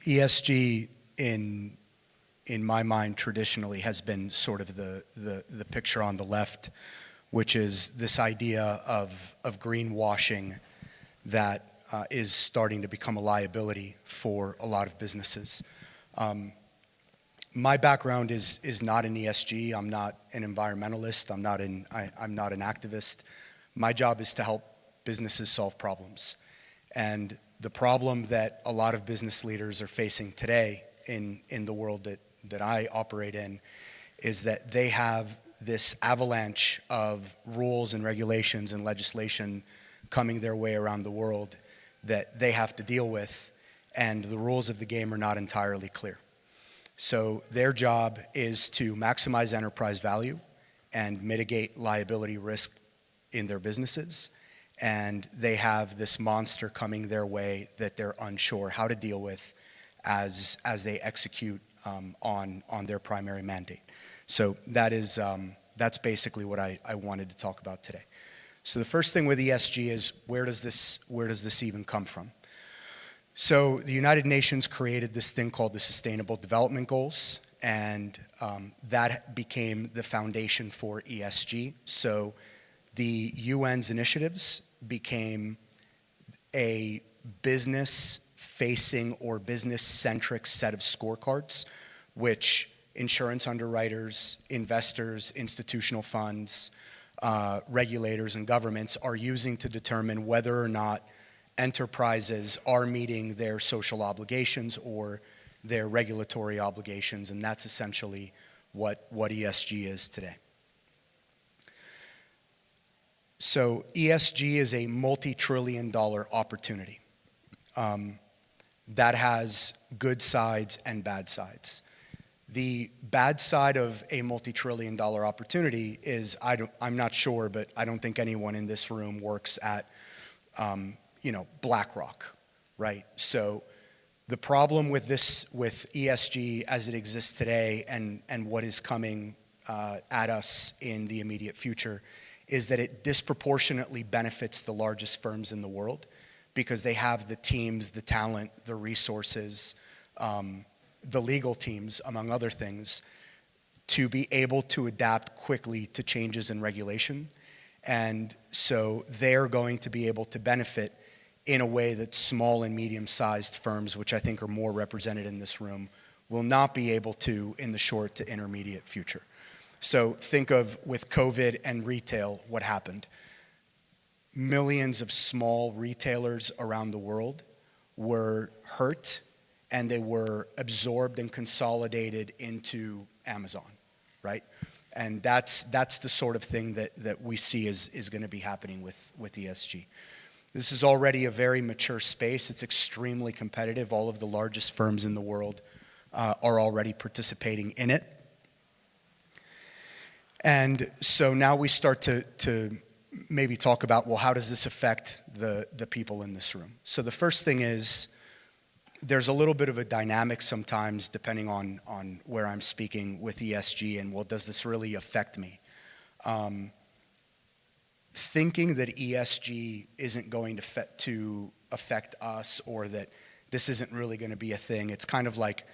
ESG in my mind traditionally has been sort of the picture on the left, which is this idea of greenwashing that is starting to become a liability for a lot of businesses. My background is not in ESG. I'm not an environmentalist. I'm not an activist. My job is to help businesses solve problems. And the problem that a lot of business leaders are facing today in the world that I operate in is that they have this avalanche of rules and regulations and legislation coming their way around the world that they have to deal with, and the rules of the game are not entirely clear. So their job is to maximize enterprise value and mitigate liability risk in their businesses, and they have this monster coming their way that they're unsure how to deal with as they execute on their primary mandate. So that's basically what I wanted to talk about today. So the first thing with ESG is where does this even come from? So the United Nations created this thing called the Sustainable Development Goals, and that became the foundation for ESG. So the UN's initiatives became a business-facing or business-centric set of scorecards, which insurance underwriters, investors, institutional funds, regulators, and governments are using to determine whether or not enterprises are meeting their social obligations or their regulatory obligations, and that's essentially what ESG is today. So ESG is a multi-trillion-dollar opportunity that has good sides and bad sides. The bad side of a multi-trillion-dollar opportunity is, I'm not sure, but I don't think anyone in this room works at BlackRock, right? So the problem with ESG as it exists today and what is coming at us in the immediate future is that it disproportionately benefits the largest firms in the world because they have the teams, the talent, the resources, the legal teams, among other things, to be able to adapt quickly to changes in regulation. And so they're going to be able to benefit in a way that small and medium-sized firms, which I think are more represented in this room, will not be able to in the short to intermediate future. So think of, with COVID and retail, what happened. Millions of small retailers around the world were hurt, and they were absorbed and consolidated into Amazon, right? And that's the sort of thing that we see is going to be happening with ESG. This is already a very mature space. It's extremely competitive. All of the largest firms in the world are already participating in it. And so now we start to maybe talk about, well, how does this affect the people in this room? So the first thing is, there's a little bit of a dynamic sometimes, depending on where I'm speaking with ESG, and well, does this really affect me? Thinking that ESG isn't going to affect us, or that this isn't really going to be a thing, it's kind of like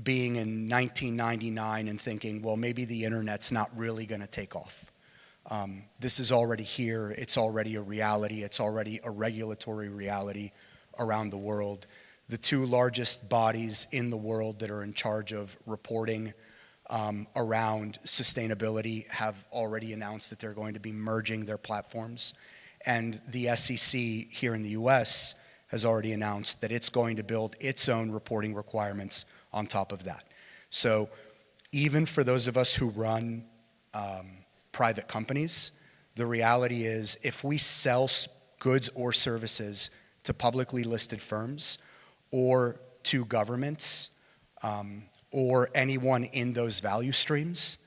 being in 1999 and thinking, well, maybe the internet's not really going to take off. This is already here. It's already a reality. It's already a regulatory reality around the world. The two largest bodies in the world that are in charge of reporting around sustainability have already announced that they're going to be merging their platforms. And the SEC here in the US has already announced that it's going to build its own reporting requirements on top of that. So even for those of us who run private companies, the reality is if we sell goods or services to publicly listed firms or to governments or anyone in those value streams,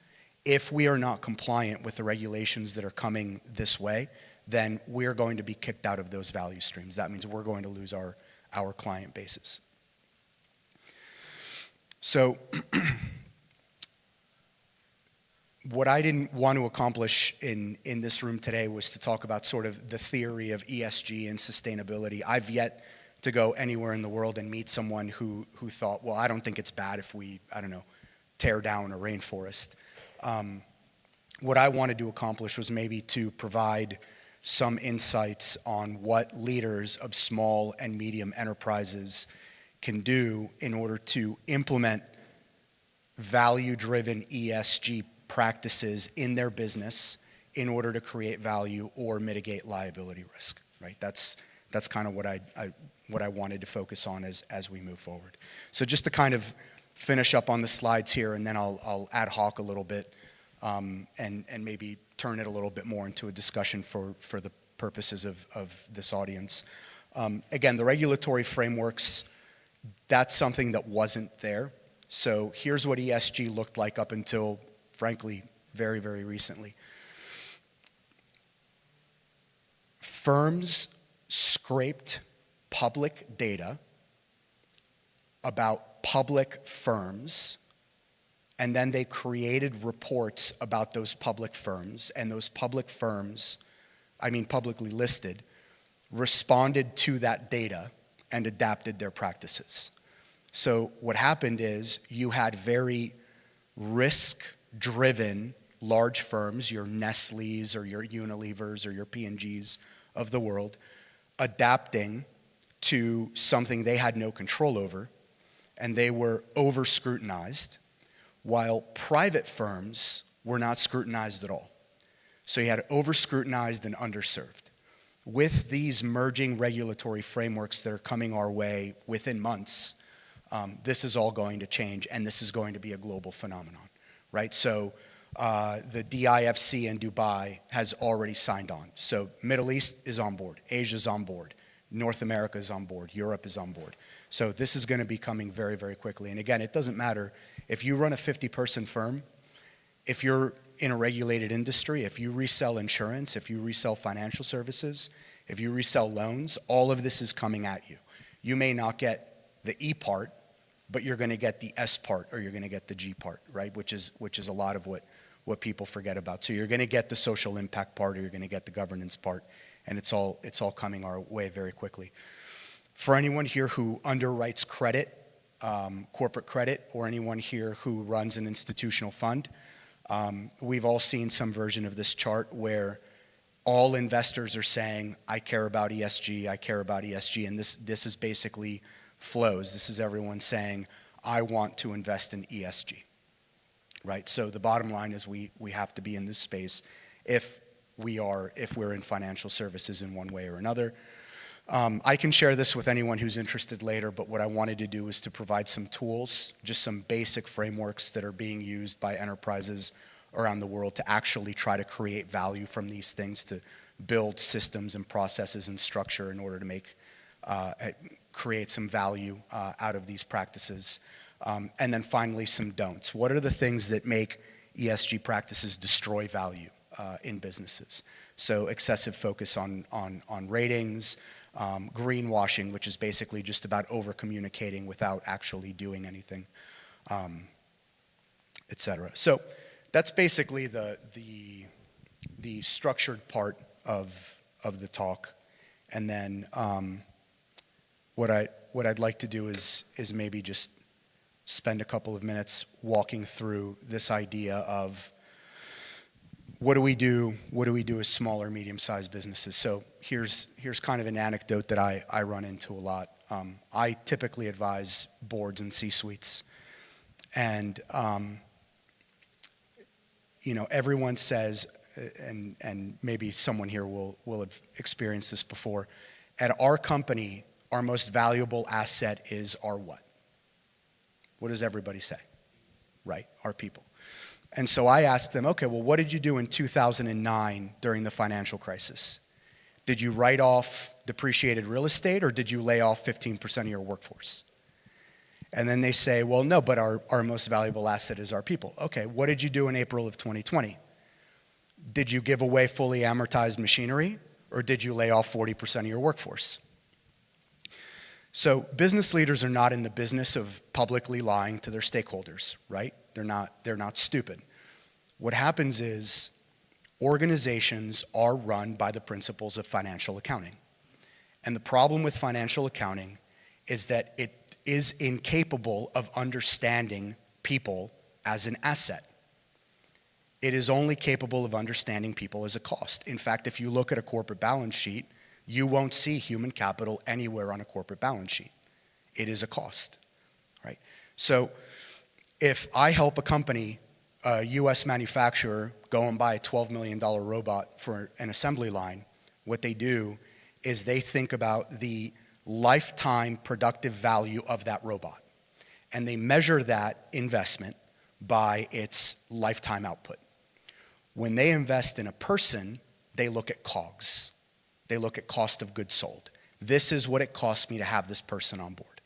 if we are not compliant with the regulations that are coming this way, then we're going to be kicked out of those value streams. That means we're going to lose our client bases. So what I didn't want to accomplish in this room today was to talk about sort of the theory of ESG and sustainability. I've yet to go anywhere in the world and meet someone who thought, well, I don't think it's bad if we, I don't know, tear down a rainforest. What I wanted to accomplish was maybe to provide some insights on what leaders of small and medium enterprises can do in order to implement value-driven ESG practices in their business in order to create value or mitigate liability risk, right? That's kind of what I wanted to focus on as we move forward. So just to kind of finish up on the slides here, and then I'll ad hoc a little bit and maybe turn it a little bit more into a discussion for the purposes of this audience. Again, the regulatory frameworks, that's something that wasn't there. So here's what ESG looked like up until, frankly, very, very recently. Firms scraped public data about public firms, and then they created reports about those public firms, and those public firms, publicly listed, responded to that data and adapted their practices. So what happened is you had very risk-driven large firms, your Nestle's or your Unilevers or your P&G's of the world, adapting to something they had no control over, and they were over-scrutinized, while private firms were not scrutinized at all. So you had over-scrutinized and underserved. With these merging regulatory frameworks that are coming our way within months, this is all going to change, and this is going to be a global phenomenon, right? So the DIFC in Dubai has already signed on. So Middle East is on board, Asia's on board, North America is on board, Europe is on board. So this is going to be coming very, very quickly. And again, it doesn't matter if you run a 50-person firm, if you're in a regulated industry, if you resell insurance, if you resell financial services, if you resell loans, all of this is coming at you. You may not get the E part, but you're going to get the S part, or you're going to get the G part, right? Which is a lot of what people forget about. So you're going to get the social impact part, or you're going to get the governance part, and it's all coming our way very quickly. For anyone here who underwrites credit, corporate credit, or anyone here who runs an institutional fund, we've all seen some version of this chart where all investors are saying, I care about ESG, I care about ESG, and this is basically flows. This is everyone saying, I want to invest in ESG, right? So the bottom line is we have to be in this space if we're in financial services in one way or another. I can share this with anyone who's interested later, but what I wanted to do is to provide some tools, just some basic frameworks that are being used by enterprises around the world to actually try to create value from these things, to build systems and processes and structure in order to create some value out of these practices. And then finally, some don'ts. What are the things that make ESG practices destroy value in businesses? So excessive focus on ratings, greenwashing, which is basically just about over-communicating without actually doing anything, et cetera. So that's basically the structured part of the talk. And then what I'd like to do is maybe just spend a couple of minutes walking through this idea of what do we do as small or medium-sized businesses. So here's kind of an anecdote that I run into a lot. I typically advise boards and C-suites, and everyone says, and maybe someone here will have experienced this before, at our company, our most valuable asset is our what? What does everybody say? Right, our people. And so I asked them, okay, well, what did you do in 2009 during the financial crisis? Did you write off depreciated real estate, or did you lay off 15% of your workforce? And then they say, well, no, but our most valuable asset is our people. Okay, what did you do in April of 2020? Did you give away fully amortized machinery, or did you lay off 40% of your workforce? So business leaders are not in the business of publicly lying to their stakeholders, right? They're not stupid. What happens is organizations are run by the principles of financial accounting. And the problem with financial accounting is that it is incapable of understanding people as an asset. It is only capable of understanding people as a cost. In fact, if you look at a corporate balance sheet, you won't see human capital anywhere on a corporate balance sheet. It is a cost, right? So if I help a company, a US manufacturer, go and buy a $12 million robot for an assembly line, what they do is they think about the lifetime productive value of that robot. And they measure that investment by its lifetime output. When they invest in a person, they look at COGS. They look at cost of goods sold. This is what it costs me to have this person on board.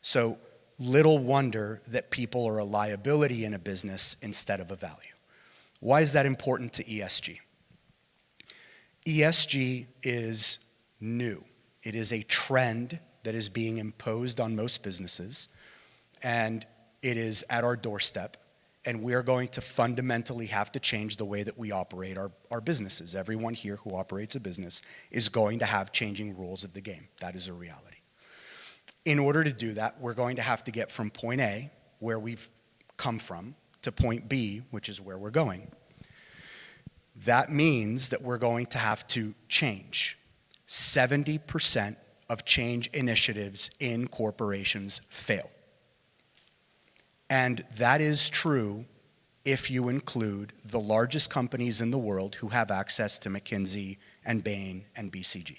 So little wonder that people are a liability in a business instead of a value. Why is that important to ESG? ESG is new. It is a trend that is being imposed on most businesses, and it is at our doorstep, and we're going to fundamentally have to change the way that we operate our businesses. Everyone here who operates a business is going to have changing rules of the game. That is a reality. In order to do that, we're going to have to get from point A, where we've come from, to point B, which is where we're going. That means that we're going to have to change. 70% of change initiatives in corporations fail. And that is true if you include the largest companies in the world who have access to McKinsey and Bain and BCG.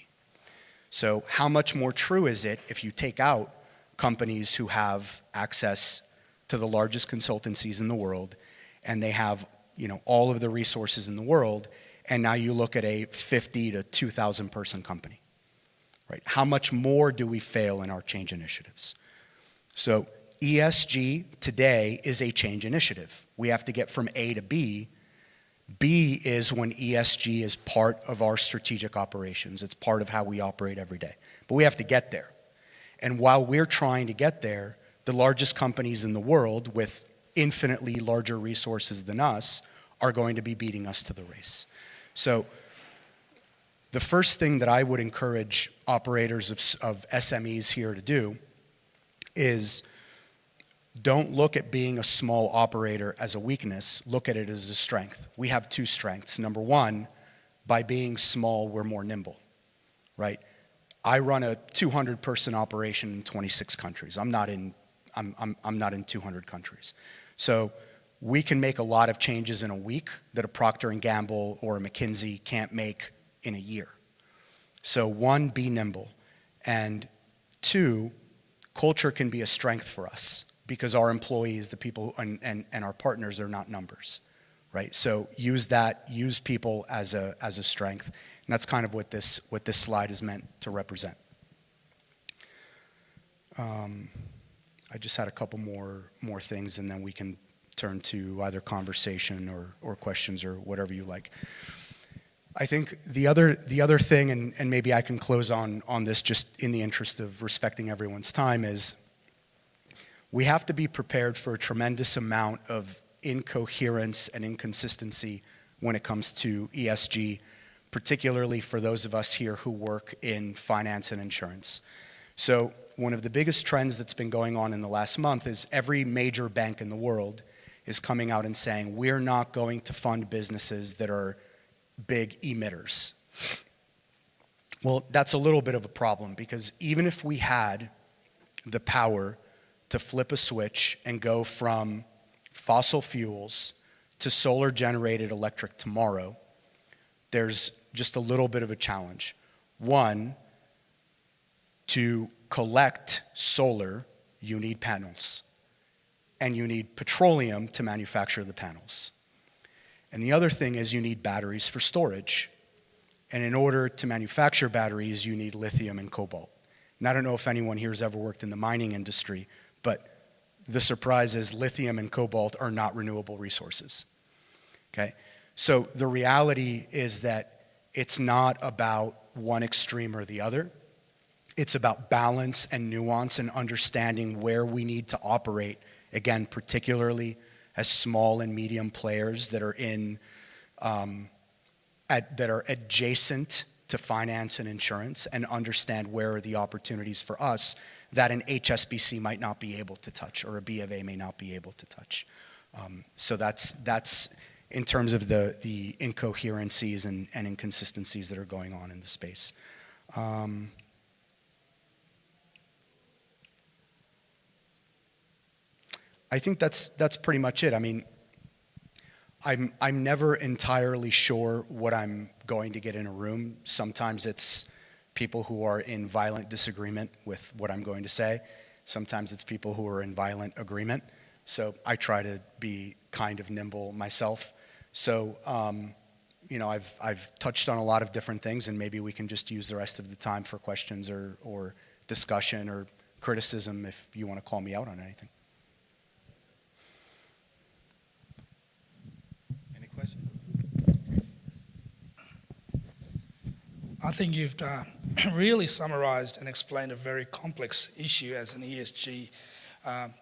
So how much more true is it if you take out companies who have access to the largest consultancies in the world and they have, all of the resources in the world, and now you look at a 50 to 2,000 person company, right? How much more do we fail in our change initiatives? So ESG today is a change initiative. We have to get from A to B. B is when ESG is part of our strategic operations. It's part of how we operate every day. But we have to get there. And while we're trying to get there, the largest companies in the world with infinitely larger resources than us are going to be beating us to the race. So the first thing that I would encourage operators of SMEs here to do is don't look at being a small operator as a weakness. Look at it as a strength. We have two strengths. Number one, by being small, we're more nimble, right? I run a 200-person operation in 26 countries. I'm not in 200 countries. So we can make a lot of changes in a week that a Procter & Gamble or a McKinsey can't make in a year. So one, be nimble. And two, culture can be a strength for us, because our employees, the people, and our partners are not numbers, right? So use people as a strength, and that's kind of what this slide is meant to represent. I just had a couple more things, and then we can turn to either conversation or questions or whatever you like. I think the other thing, and maybe I can close on this just in the interest of respecting everyone's time, is we have to be prepared for a tremendous amount of incoherence and inconsistency when it comes to ESG, particularly for those of us here who work in finance and insurance. So one of the biggest trends that's been going on in the last month is every major bank in the world is coming out and saying, we're not going to fund businesses that are big emitters. Well, that's a little bit of a problem, because even if we had the power to flip a switch and go from fossil fuels to solar-generated electric tomorrow, there's just a little bit of a challenge. One, to collect solar, you need panels, and you need petroleum to manufacture the panels. And the other thing is you need batteries for storage. And in order to manufacture batteries, you need lithium and cobalt. And I don't know if anyone here has ever worked in the mining industry, but the surprise is lithium and cobalt are not renewable resources, okay? So the reality is that it's not about one extreme or the other. It's about balance and nuance and understanding where we need to operate, again, particularly as small and medium players that are that are adjacent to finance and insurance and understand where are the opportunities for us that an HSBC might not be able to touch or a B of A may not be able to touch. So that's in terms of the incoherencies and inconsistencies that are going on in the space. I think that's pretty much it. I mean, I'm never entirely sure what I'm going to get in a room. Sometimes it's people who are in violent disagreement with what I'm going to say. Sometimes it's people who are in violent agreement. So I try to be kind of nimble myself. So, I've touched on a lot of different things, and maybe we can just use the rest of the time for questions or discussion or criticism if you want to call me out on anything. Any questions? I think you've really summarized and explained a very complex issue as an ESG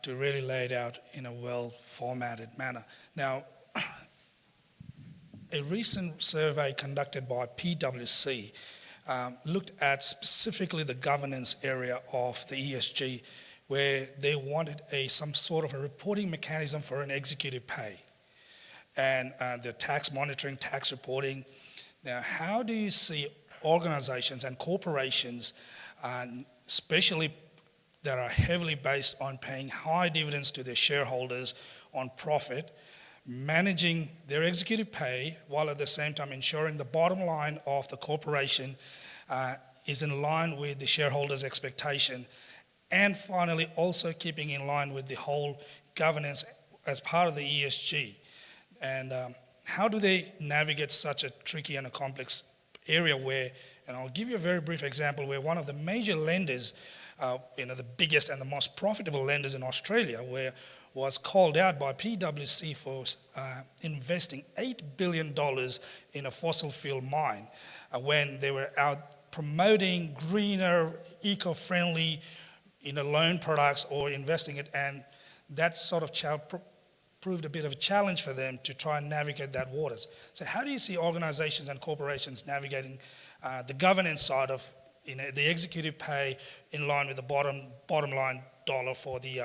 to really lay it out in a well-formatted manner. Now, a recent survey conducted by PwC looked at specifically the governance area of the ESG, where they wanted some sort of a reporting mechanism for an executive pay and the tax monitoring, tax reporting. Now, how do you see organizations and corporations, especially that are heavily based on paying high dividends to their shareholders on profit, managing their executive pay while at the same time ensuring the bottom line of the corporation is in line with the shareholders' expectation, and finally also keeping in line with the whole governance as part of the ESG? And how do they navigate such a tricky and a complex area where, and I'll give you a very brief example, where one of the major lenders, the biggest and the most profitable lenders in Australia, was called out by PwC for investing $8 billion in a fossil fuel mine when they were out promoting greener, eco-friendly loan products or investing it, and that sort of proved a bit of a challenge for them to try and navigate that waters. So how do you see organizations and corporations navigating the governance side of the executive pay in line with the bottom line dollar for the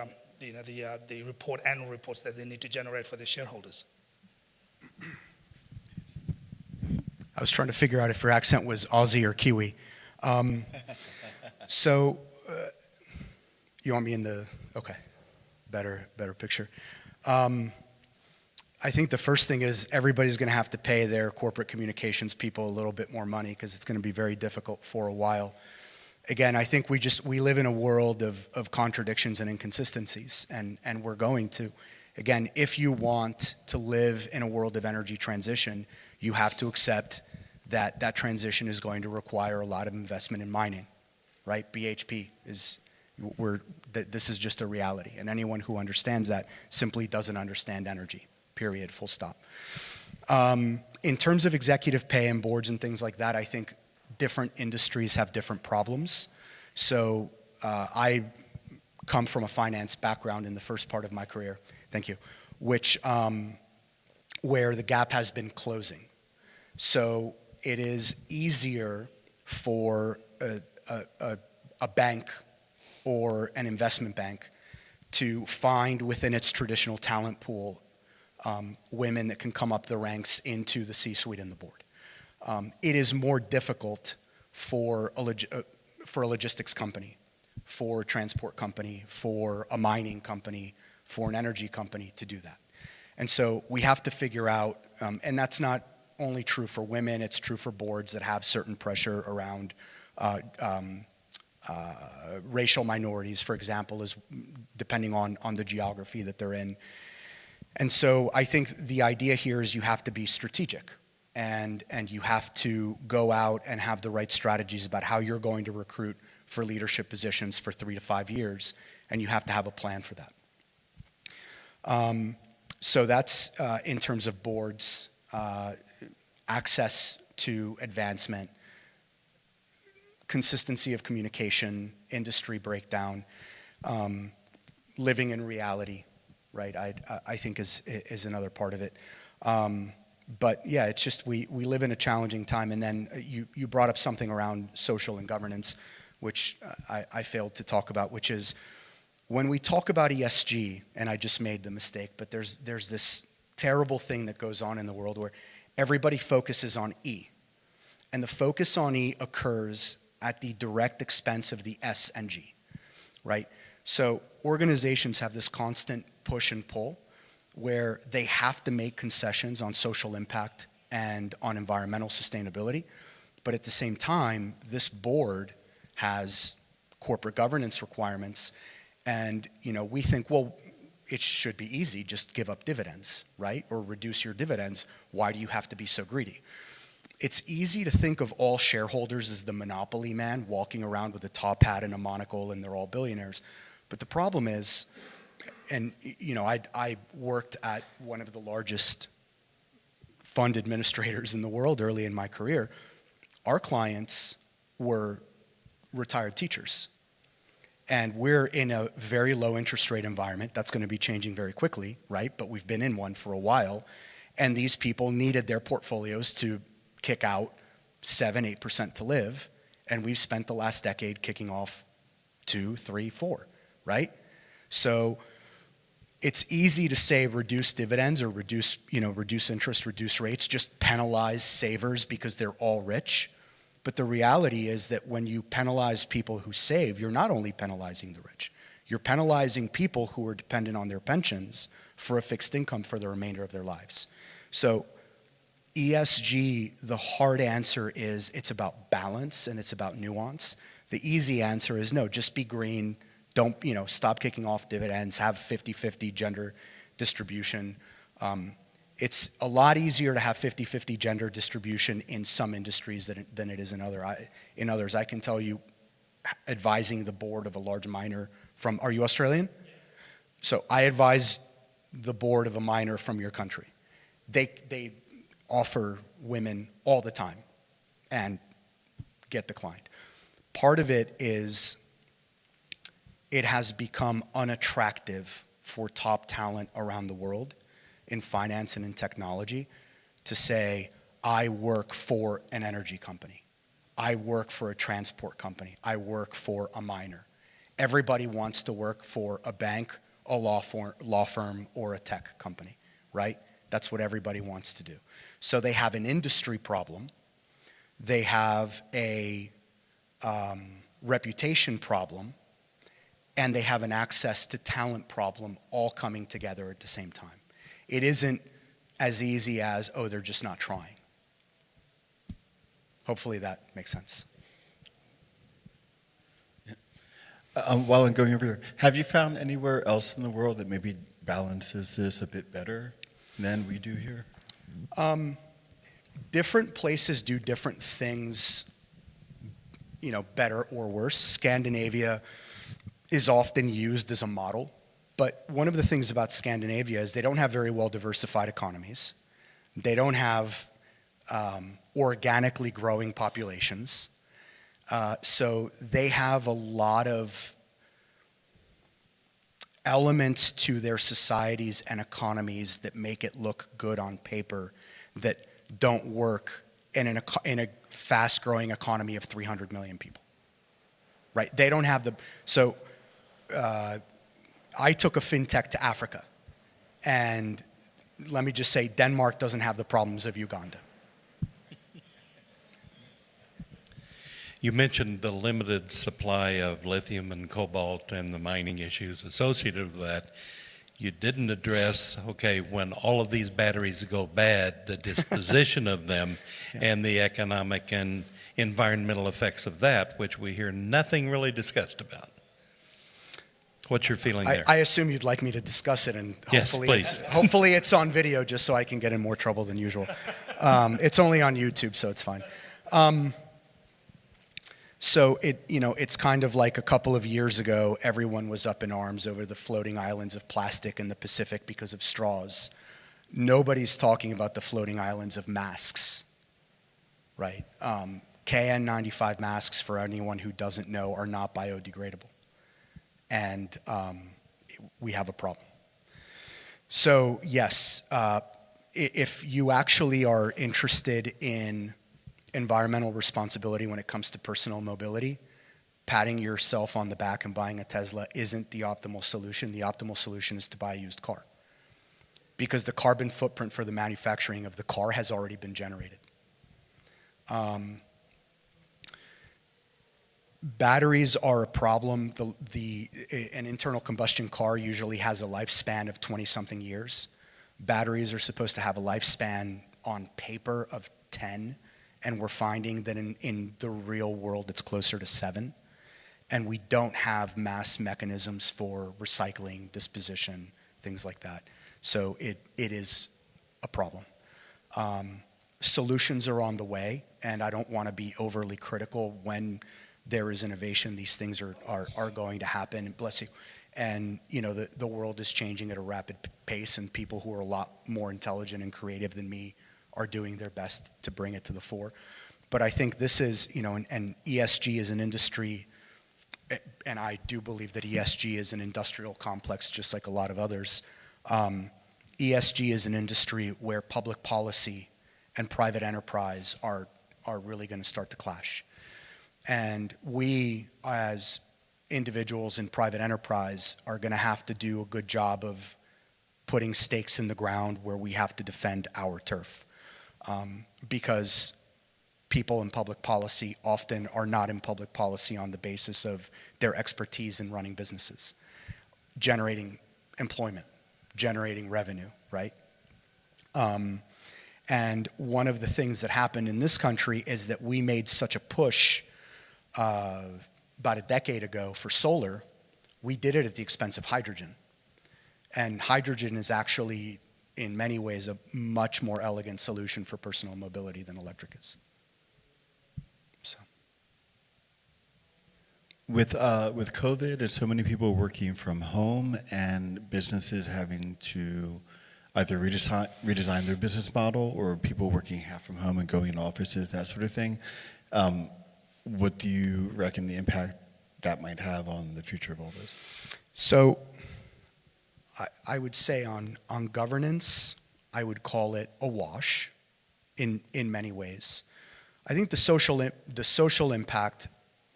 annual reports that they need to generate for their shareholders? I was trying to figure out if your accent was Aussie or Kiwi. So you want me in the, okay, better picture. I think the first thing is everybody's going to have to pay their corporate communications people a little bit more money because it's going to be very difficult for a while. Again, I think we live in a world of contradictions and inconsistencies, and we're going to. Again, if you want to live in a world of energy transition, you have to accept that that transition is going to require a lot of investment in mining, right? BHP this is just a reality, and anyone who understands that simply doesn't understand energy, period, full stop. In terms of executive pay and boards and things like that, I think different industries have different problems. So I come from a finance background in the first part of my career, thank you, where the gap has been closing. So it is easier for a bank or an investment bank to find within its traditional talent pool women that can come up the ranks into the C-suite and the board. It is more difficult for a logistics company, for a transport company, for a mining company, for an energy company to do that. And so we have to figure out, and that's not only true for women, it's true for boards that have certain pressure around racial minorities, for example, is depending on the geography that they're in. And so I think the idea here is you have to be strategic, and you have to go out and have the right strategies about how you're going to recruit for leadership positions for 3 to 5 years, and you have to have a plan for that. So that's in terms of boards, access to advancement, consistency of communication, industry breakdown, living in reality, right? I think is another part of it. But yeah, it's just we live in a challenging time. And then you brought up something around social and governance, which I failed to talk about, which is when we talk about ESG, and I just made the mistake, but there's this terrible thing that goes on in the world where everybody focuses on E. And the focus on E occurs at the direct expense of the S and G, right? So organizations have this constant push and pull where they have to make concessions on social impact and on environmental sustainability. But at the same time, this board has corporate governance requirements. And, we think, well, it should be easy, just give up dividends, right? Or reduce your dividends. Why do you have to be so greedy? It's easy to think of all shareholders as the monopoly man walking around with a top hat and a monocle and they're all billionaires. But the problem is, and I worked at one of the largest fund administrators in the world early in my career. Our clients were retired teachers. And we're in a very low interest rate environment. That's going to be changing very quickly, right? But we've been in one for a while. And these people needed their portfolios to kick out 7, 8% to live. And we've spent the last decade kicking off 2, 3, 4, right? So it's easy to say reduce dividends or reduce interest, reduce rates, just penalize savers because they're all rich. But the reality is that when you penalize people who save, you're not only penalizing the rich, you're penalizing people who are dependent on their pensions for a fixed income for the remainder of their lives. So ESG, the hard answer is it's about balance and it's about nuance. The easy answer is no, just be green. Don't, stop kicking off dividends, have 50-50 gender distribution. It's a lot easier to have 50-50 gender distribution in some industries than it is in others. I can tell you, advising the board of a large miner from, are you Australian? Yeah. So I advise the board of a miner from your country. They offer women all the time and get declined. Part of it is it has become unattractive for top talent around the world in finance and in technology to say, I work for an energy company. I work for a transport company. I work for a miner. Everybody wants to work for a bank, a law firm, or a tech company, right? That's what everybody wants to do. So they have an industry problem. They have a reputation problem. And they have an access to talent problem all coming together at the same time. It isn't as easy as, oh, they're just not trying. Hopefully that makes sense. Yeah. While I'm going over here, have you found anywhere else in the world that maybe balances this a bit better than we do here? Different places do different things, better or worse. Scandinavia is often used as a model. But one of the things about Scandinavia is they don't have very well diversified economies. They don't have organically growing populations. So they have a lot of elements to their societies and economies that make it look good on paper that don't work in a fast-growing economy of 300 million people, right? They don't have I took a fintech to Africa, and let me just say, Denmark doesn't have the problems of Uganda. You mentioned the limited supply of lithium and cobalt and the mining issues associated with that. You didn't address, okay, when all of these batteries go bad, the disposition of them and the economic and environmental effects of that, which we hear nothing really discussed about. What's your feeling there? I assume you'd like me to discuss it, and hopefully it's on video just so I can get in more trouble than usual. It's only on YouTube, so it's fine. So it's kind of like a couple of years ago, everyone was up in arms over the floating islands of plastic in the Pacific because of straws. Nobody's talking about the floating islands of masks, right? KN95 masks, for anyone who doesn't know, are not biodegradable. And we have a problem. So yes, if you actually are interested in environmental responsibility when it comes to personal mobility, patting yourself on the back and buying a Tesla isn't the optimal solution. The optimal solution is to buy a used car, because the carbon footprint for the manufacturing of the car has already been generated. Batteries are a problem. An internal combustion car usually has a lifespan of 20-something years. Batteries are supposed to have a lifespan on paper of 10, and we're finding that in the real world it's closer to 7. And we don't have mass mechanisms for recycling, disposition, things like that. So it is a problem. Solutions are on the way, and I don't want to be overly critical. When there is innovation, these things are going to happen. Bless you. And the world is changing at a rapid pace, and people who are a lot more intelligent and creative than me are doing their best to bring it to the fore. But I think this is, and ESG is an industry, and I do believe that ESG is an industrial complex just like a lot of others. ESG is an industry where public policy and private enterprise are really going to start to clash. And we, as individuals in private enterprise, are going to have to do a good job of putting stakes in the ground where we have to defend our turf. Because people in public policy often are not in public policy on the basis of their expertise in running businesses, generating employment, generating revenue, right? And one of the things that happened in this country is that we made such a push about a decade ago for solar. We did it at the expense of hydrogen. And hydrogen is actually, in many ways, a much more elegant solution for personal mobility than electric is. So. With COVID and so many people working from home and businesses having to either redesign their business model, or people working half from home and going in offices, that sort of thing, what do you reckon the impact that might have on the future of all this? So I would say on governance, I would call it a wash in many ways. I think the social impact,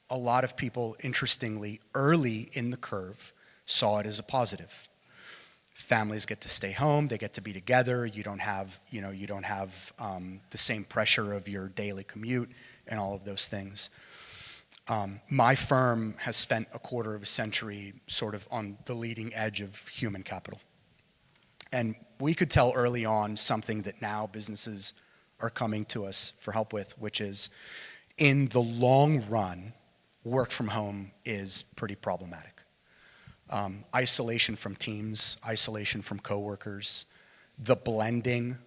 a lot of people, interestingly, early in the curve, saw it as a positive. Families get to stay home, they get to be together, you don't have the same pressure of your daily commute and all of those things. My firm has spent a quarter of a century sort of on the leading edge of human capital. And we could tell early on something that now businesses are coming to us for help with, which is, in the long run, work from home is pretty problematic. Isolation from teams, isolation from coworkers, the blending,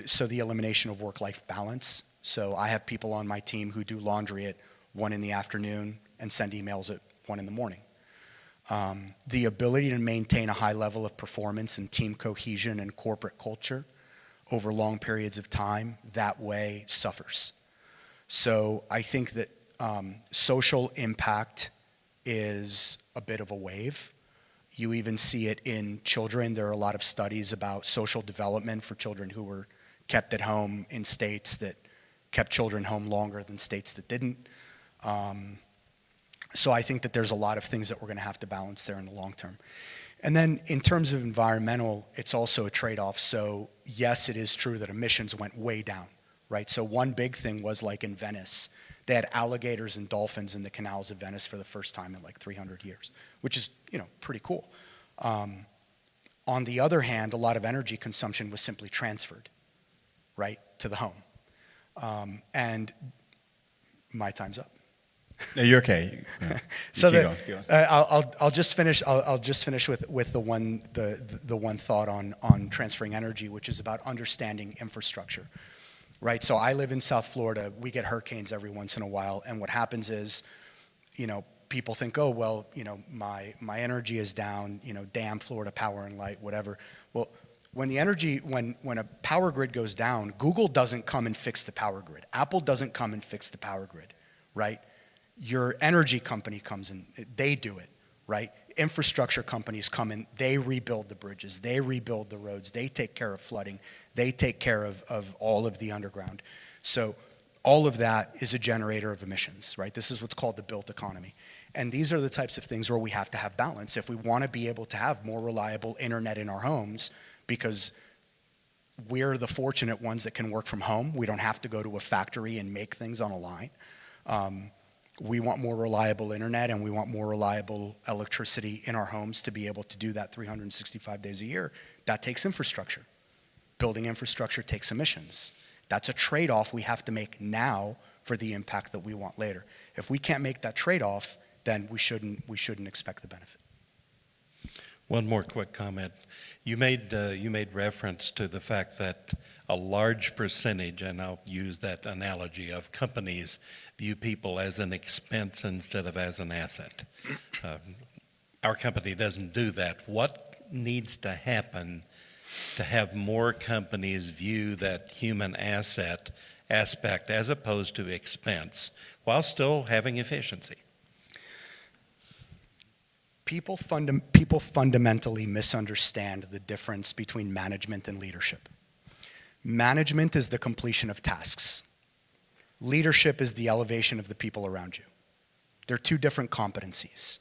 so the elimination of work-life balance. So I have people on my team who do laundry at 1 in the afternoon and send emails at 1 in the morning. The ability to maintain a high level of performance and team cohesion and corporate culture over long periods of time, that way suffers. So I think that social impact is a bit of a wave. You even see it in children. There are a lot of studies about social development for children who were kept at home in states that kept children home longer than states that didn't. So I think that there's a lot of things that we're going to have to balance there in the long term. And then in terms of environmental, it's also a trade-off. So yes, it is true that emissions went way down, right? So one big thing was, like in Venice, they had alligators and dolphins in the canals of Venice for the first time in like 300 years, which is, pretty cool. On the other hand, a lot of energy consumption was simply transferred, right, to the home. And my time's up. No, you're okay. No, So keep going. I'll just finish. I'll just finish with the one thought on transferring energy, which is about understanding infrastructure, right? So I live in South Florida. We get hurricanes every once in a while, and what happens is, people think, oh well, my energy is down. Damn Florida Power and Light, whatever. Well, when a power grid goes down, Google doesn't come and fix the power grid. Apple doesn't come and fix the power grid, right? Your energy company comes in, they do it, right? Infrastructure companies come in, they rebuild the bridges, they rebuild the roads, they take care of flooding, They take care of all of the underground. So all of that is a generator of emissions, right? This is what's called the built economy. And these are the types of things where we have to have balance. If we want to be able to have more reliable internet in our homes, because we're the fortunate ones that can work from home, we don't have to go to a factory and make things on a line. We want more reliable internet, and we want more reliable electricity in our homes to be able to do that 365 days a year. That takes infrastructure. Building infrastructure takes emissions. That's a trade-off we have to make now for the impact that we want later. If we can't make that trade-off, then we shouldn't expect the benefit. One more quick comment. You made reference to the fact that a large percentage, and I'll use that analogy, of companies view people as an expense instead of as an asset. Our company doesn't do that. What needs to happen to have more companies view that human asset aspect as opposed to expense while still having efficiency? People fundamentally misunderstand the difference between management and leadership. Management is the completion of tasks. Leadership is the elevation of the people around you. They're two different competencies.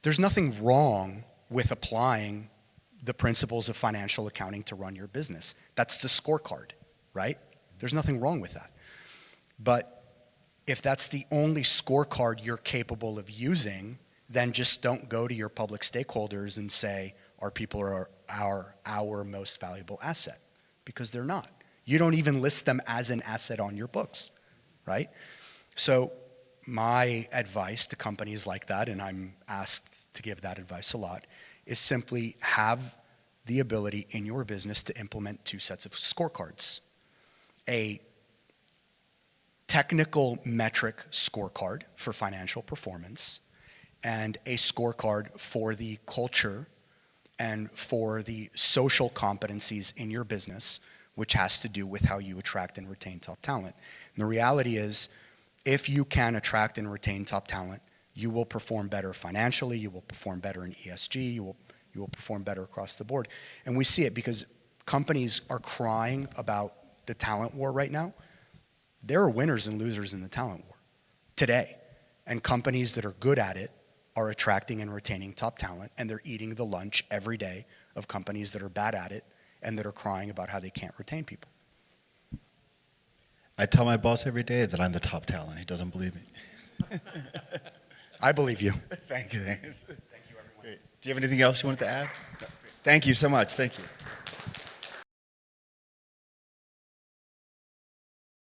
There's nothing wrong with applying the principles of financial accounting to run your business. That's the scorecard, right? There's nothing wrong with that. But if that's the only scorecard you're capable of using, then just don't go to your public stakeholders and say, our people are our most valuable asset, because they're not. You don't even list them as an asset on your books, right? So my advice to companies like that, and I'm asked to give that advice a lot, is simply have the ability in your business to implement two sets of scorecards. A technical metric scorecard for financial performance, and a scorecard for the culture and for the social competencies in your business, which has to do with how you attract and retain top talent. And the reality is, if you can attract and retain top talent, you will perform better financially, you will perform better in ESG, you will perform better across the board. And we see it because companies are crying about the talent war right now. There are winners and losers in the talent war today. And companies that are good at it are attracting and retaining top talent, and they're eating the lunch every day of companies that are bad at it and that are crying about how they can't retain people. I tell my boss every day that I'm the top talent. He doesn't believe me. I believe you. Thank you. Thank you, everyone. Great. Do you have anything else you wanted to add? Thank you so much. Thank you.